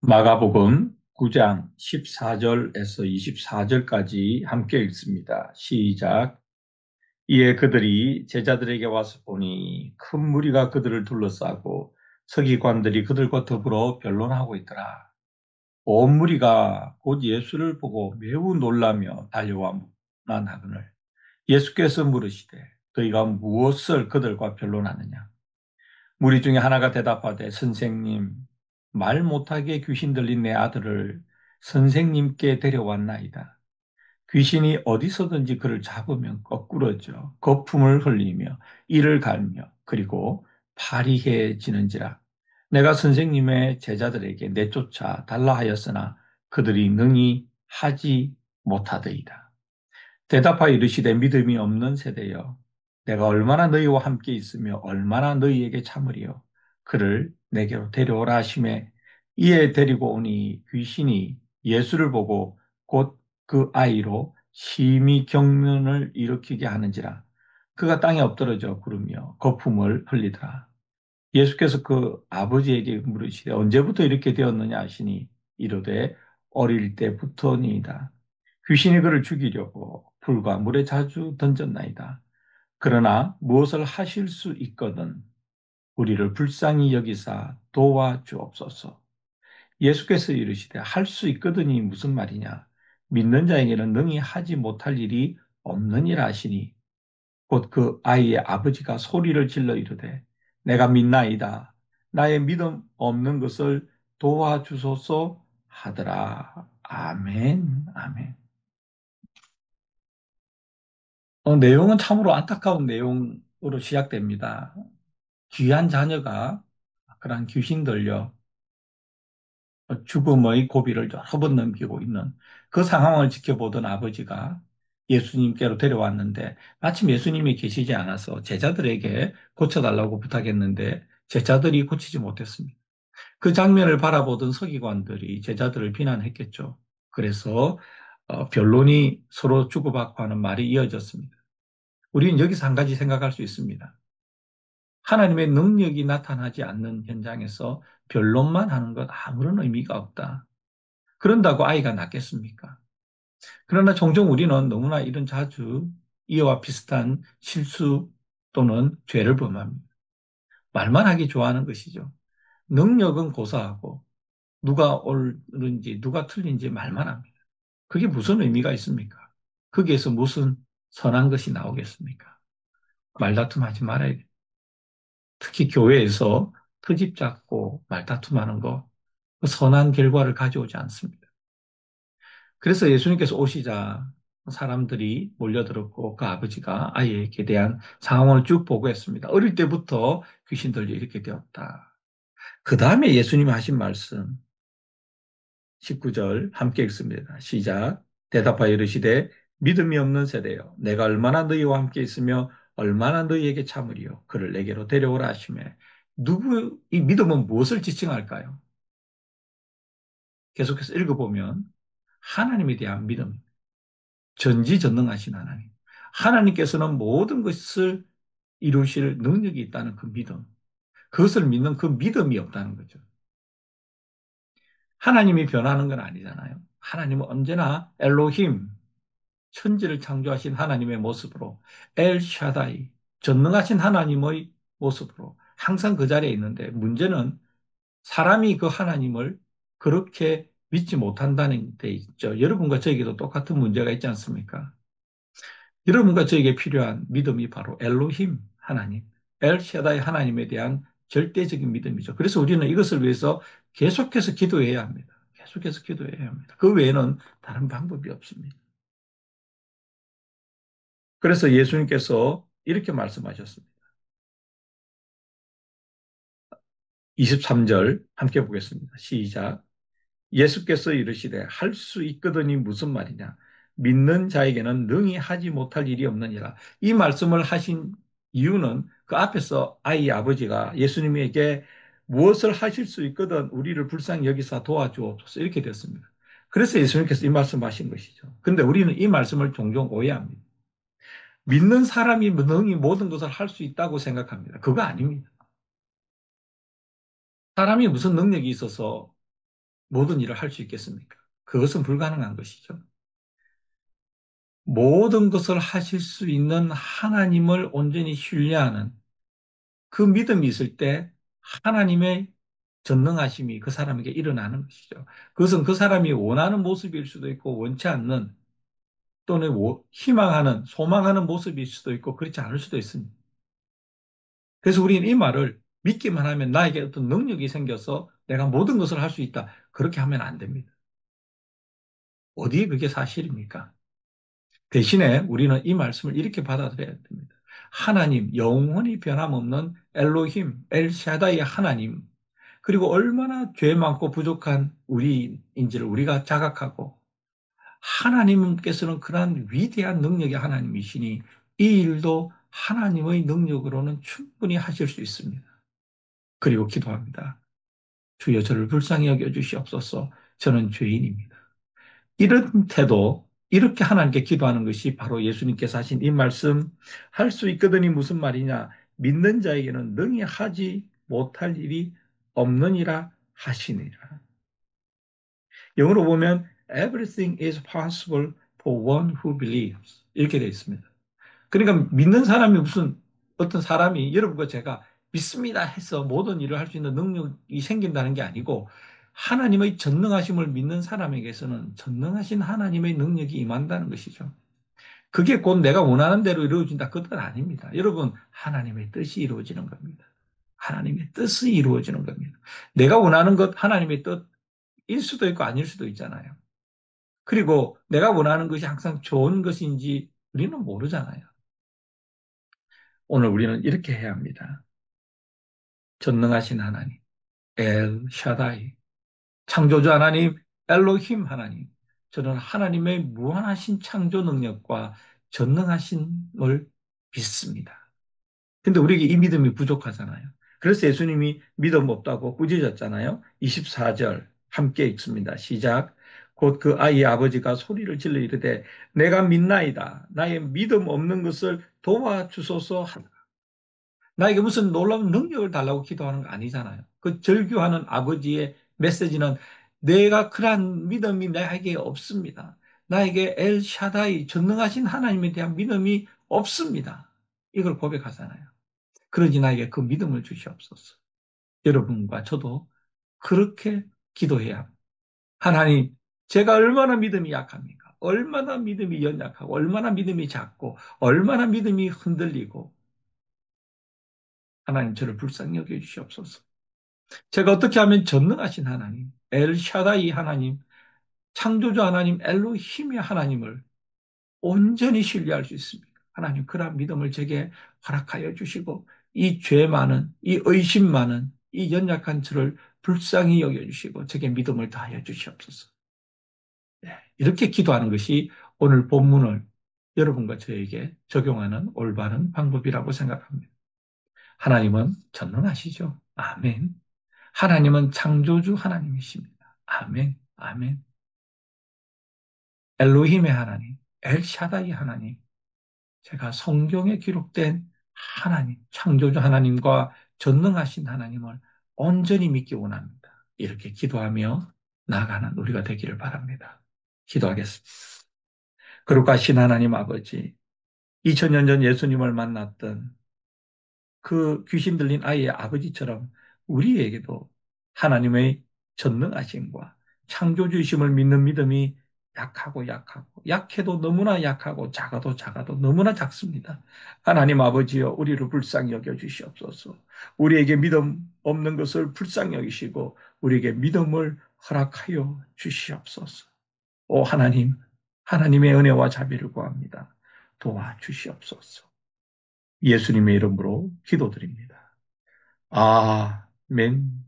마가복음 9장 14절에서 24절까지 함께 읽습니다. 시작. 이에 그들이 제자들에게 와서 보니 큰 무리가 그들을 둘러싸고 서기관들이 그들과 더불어 변론하고 있더라. 온 무리가 곧 예수를 보고 매우 놀라며 달려와만 하거늘 예수께서 물으시되 너희가 무엇을 그들과 변론하느냐? 무리 중에 하나가 대답하되 선생님, 말 못하게 귀신 들린 내 아들을 선생님께 데려왔나이다. 귀신이 어디서든지 그를 잡으면 거꾸러져 거품을 흘리며 이를 갈며 그리고 파리해지는지라. 내가 선생님의 제자들에게 내쫓아 달라 하였으나 그들이 능히 하지 못하더이다. 대답하여 이르시되 믿음이 없는 세대여 내가 얼마나 너희와 함께 있으며 얼마나 너희에게 참으리요 그를 내게로 데려오라 하시매 이에 데리고 오니 귀신이 예수를 보고 곧 그 아이로 심히 경련을 일으키게 하는지라 그가 땅에 엎드러져 구르며 거품을 흘리더라. 예수께서 그 아버지에게 물으시되 언제부터 이렇게 되었느냐 하시니 이르되 어릴 때부터니이다. 귀신이 그를 죽이려고 불과 물에 자주 던졌나이다. 그러나 무엇을 하실 수 있거든 우리를 불쌍히 여기사 도와주옵소서. 예수께서 이르시되 할 수 있거든이 무슨 말이냐? 믿는 자에게는 능히 하지 못할 일이 없느니라 하시니 곧 그 아이의 아버지가 소리를 질러 이르되 내가 믿나이다. 나의 믿음 없는 것을 도와주소서 하더라. 아멘, 아멘. 내용은 참으로 안타까운 내용으로 시작됩니다. 귀한 자녀가 그러한 귀신 들려 죽음의 고비를 여러 번 넘기고 있는 그 상황을 지켜보던 아버지가 예수님께로 데려왔는데 마침 예수님이 계시지 않아서 제자들에게 고쳐달라고 부탁했는데 제자들이 고치지 못했습니다. 그 장면을 바라보던 서기관들이 제자들을 비난했겠죠. 그래서 변론이 서로 주고받고 하는 말이 이어졌습니다. 우리는 여기서 한 가지 생각할 수 있습니다. 하나님의 능력이 나타나지 않는 현장에서 변론만 하는 것 아무런 의미가 없다. 그런다고 아이가 낫겠습니까? 그러나 종종 우리는 너무나 이런 자주 이와 비슷한 실수 또는 죄를 범합니다. 말만 하기 좋아하는 것이죠. 능력은 고사하고 누가 옳은지 누가 틀린지 말만 합니다. 그게 무슨 의미가 있습니까? 거기에서 무슨 선한 것이 나오겠습니까? 말다툼하지 말아야 돼요. 특히 교회에서 트집 잡고 말다툼하는 거, 그 선한 결과를 가져오지 않습니다. 그래서 예수님께서 오시자 사람들이 몰려들었고 그 아버지가 아이에게 대한 상황을 쭉 보고했습니다. 어릴 때부터 귀신 들려 이렇게 되었다. 그 다음에 예수님이 하신 말씀 19절 함께 읽습니다. 시작. 대답하여 이르시되 믿음이 없는 세대여 내가 얼마나 너희와 함께 있으며 얼마나 너희에게 참으리요 그를 내게로 데려오라 하시매 이 믿음은 무엇을 지칭할까요? 계속해서 읽어보면 하나님에 대한 믿음, 전지전능하신 하나님. 하나님께서는 모든 것을 이루실 능력이 있다는 그 믿음. 그것을 믿는 그 믿음이 없다는 거죠. 하나님이 변하는 건 아니잖아요. 하나님은 언제나 엘로힘, 천지를 창조하신 하나님의 모습으로 엘 샤다이, 전능하신 하나님의 모습으로 항상 그 자리에 있는데 문제는 사람이 그 하나님을 그렇게 믿지 못한다는 데 있죠. 여러분과 저에게도 똑같은 문제가 있지 않습니까? 여러분과 저에게 필요한 믿음이 바로 엘로힘 하나님, 엘샤다이 하나님에 대한 절대적인 믿음이죠. 그래서 우리는 이것을 위해서 계속해서 기도해야 합니다. 계속해서 기도해야 합니다. 그 외에는 다른 방법이 없습니다. 그래서 예수님께서 이렇게 말씀하셨습니다. 23절 함께 보겠습니다. 시작. 예수께서 이르시되 할 수 있거든이 무슨 말이냐? 믿는 자에게는 능히 하지 못할 일이 없느니라. 이 말씀을 하신 이유는 그 앞에서 아이의 아버지가 예수님에게 무엇을 하실 수 있거든 우리를 불쌍히 여기사 도와주옵소서 이렇게 됐습니다. 그래서 예수님께서 이 말씀하신 것이죠. 그런데 우리는 이 말씀을 종종 오해합니다. 믿는 사람이 능히 모든 것을 할 수 있다고 생각합니다. 그거 아닙니다. 사람이 무슨 능력이 있어서 모든 일을 할 수 있겠습니까? 그것은 불가능한 것이죠. 모든 것을 하실 수 있는 하나님을 온전히 신뢰하는 그 믿음이 있을 때 하나님의 전능하심이 그 사람에게 일어나는 것이죠. 그것은 그 사람이 원하는 모습일 수도 있고 원치 않는 또는 희망하는, 소망하는 모습일 수도 있고 그렇지 않을 수도 있습니다. 그래서 우리는 이 말을 믿기만 하면 나에게 어떤 능력이 생겨서 내가 모든 것을 할 수 있다. 그렇게 하면 안 됩니다. 어디에 그게 사실입니까? 대신에 우리는 이 말씀을 이렇게 받아들여야 됩니다. 하나님, 영원히 변함없는 엘로힘, 엘샤다의 하나님, 그리고 얼마나 죄 많고 부족한 우리인지를 우리가 자각하고 하나님께서는 그러한 위대한 능력의 하나님이시니 이 일도 하나님의 능력으로는 충분히 하실 수 있습니다. 그리고 기도합니다. 주여 저를 불쌍히 여겨 주시옵소서. 저는 죄인입니다. 이런 태도, 이렇게 하나님께 기도하는 것이 바로 예수님께서 하신 이 말씀, 할 수 있거든이 무슨 말이냐? 믿는 자에게는 능히 하지 못할 일이 없느니라 하시니라. 영어로 보면 everything is possible for one who believes. 이렇게 되어 있습니다. 그러니까 믿는 사람이 무슨 어떤 사람이 여러분과 제가 믿습니다 해서 모든 일을 할 수 있는 능력이 생긴다는 게 아니고 하나님의 전능하심을 믿는 사람에게서는 전능하신 하나님의 능력이 임한다는 것이죠. 그게 곧 내가 원하는 대로 이루어진다. 그것은 아닙니다. 여러분, 하나님의 뜻이 이루어지는 겁니다. 하나님의 뜻이 이루어지는 겁니다. 내가 원하는 것 하나님의 뜻일 수도 있고 아닐 수도 있잖아요. 그리고 내가 원하는 것이 항상 좋은 것인지 우리는 모르잖아요. 오늘 우리는 이렇게 해야 합니다. 전능하신 하나님, 엘 샤다이, 창조주 하나님, 엘로힘 하나님. 저는 하나님의 무한하신 창조 능력과 전능하심을 믿습니다. 근데 우리에게 이 믿음이 부족하잖아요. 그래서 예수님이 믿음 없다고 꾸짖었잖아요. 24절 함께 읽습니다. 시작. 곧 그 아이의 아버지가 소리를 질러 이르되 내가 믿나이다. 나의 믿음 없는 것을 도와주소서 하라. 나에게 무슨 놀라운 능력을 달라고 기도하는 거 아니잖아요. 그 절규하는 아버지의 메시지는 내가 그러한 믿음이 나에게 없습니다. 나에게 엘 샤다이 전능하신 하나님에 대한 믿음이 없습니다. 이걸 고백하잖아요. 그러지 나에게 그 믿음을 주시옵소서. 여러분과 저도 그렇게 기도해야 합니다. 하나님, 제가 얼마나 믿음이 약합니까? 얼마나 믿음이 연약하고 얼마나 믿음이 작고 얼마나 믿음이 흔들리고 하나님 저를 불쌍히 여겨 주시옵소서. 제가 어떻게 하면 전능하신 하나님, 엘샤다이 하나님, 창조주 하나님, 엘로힘의 하나님을 온전히 신뢰할 수 있습니까? 하나님, 그러한 믿음을 제게 허락하여 주시고, 이 죄 많은, 이 의심 많은, 이 연약한 저를 불쌍히 여겨주시고, 제게 믿음을 다하여 주시옵소서. 네, 이렇게 기도하는 것이 오늘 본문을 여러분과 저에게 적용하는 올바른 방법이라고 생각합니다. 하나님은 전능하시죠. 아멘. 하나님은 창조주 하나님이십니다. 아멘. 아멘. 엘로힘의 하나님, 엘샤다이 하나님, 제가 성경에 기록된 하나님, 창조주 하나님과 전능하신 하나님을 온전히 믿기 원합니다. 이렇게 기도하며 나아가는 우리가 되기를 바랍니다. 기도하겠습니다. 거룩하신 하나님 아버지, 2000년 전 예수님을 만났던 그 귀신 들린 아이의 아버지처럼 우리에게도 하나님의 전능하심과 창조주이심을 믿는 믿음이 약하고 약해도 너무나 약하고 작아도 너무나 작습니다. 하나님 아버지여 우리를 불쌍히 여겨 주시옵소서. 우리에게 믿음 없는 것을 불쌍히 여기시고 우리에게 믿음을 허락하여 주시옵소서. 오 하나님, 하나님의 은혜와 자비를 구합니다. 도와주시옵소서. 예수님의 이름으로 기도드립니다. 아멘.